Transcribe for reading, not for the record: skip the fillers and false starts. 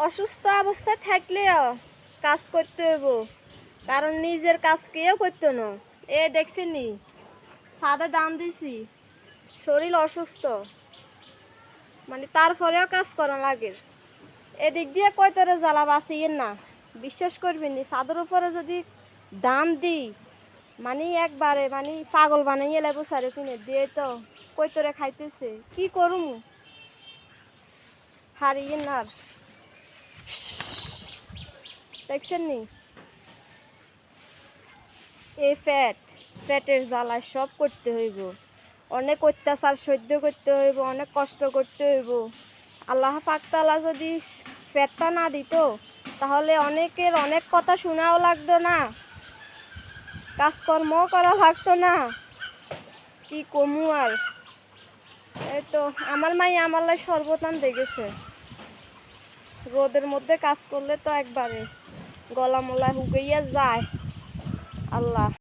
অসুস্থ অবস্থায় থাকলেও কাজ করতে হইব, কারণ নিজের কাজ কেউ করতো না। দেখছিনি সাদে দাম দিছি, শরীর অসুস্থ, মানে তারপরেও কাজ করা লাগে। এদিক দিয়ে কয় তোরে জ্বালা বাঁচিয়ে না, বিশ্বাস করবি নি, ছাদের উপরে যদি দাম দিই মানে একবারে মানে পাগল বানাইয়ে লাগবো সারে কিনে দিয়ে তো কই তোরে খাইতেছে কি করুম হারিয়ে না। দেখছেন নি এই পেটের জ্বালায় সব করতে হইব, অনেক অত্যাচার সহ্য করতে হইব, অনেক কষ্ট করতে হইব। আল্লাহ পাক তাআলা যদি পেটটা না দিত তাহলে অনেকের অনেক কথা শোনাও লাগতো না, কাজকর্মও করা লাগতো না। কি কমু আর, এই তো আমার মাই আমার লাই সর্বতান দেখেছে। রোদের মধ্যে কাজ করলে তো একবারে গলা মলা হুগাইয়া যায়। আল্লাহ।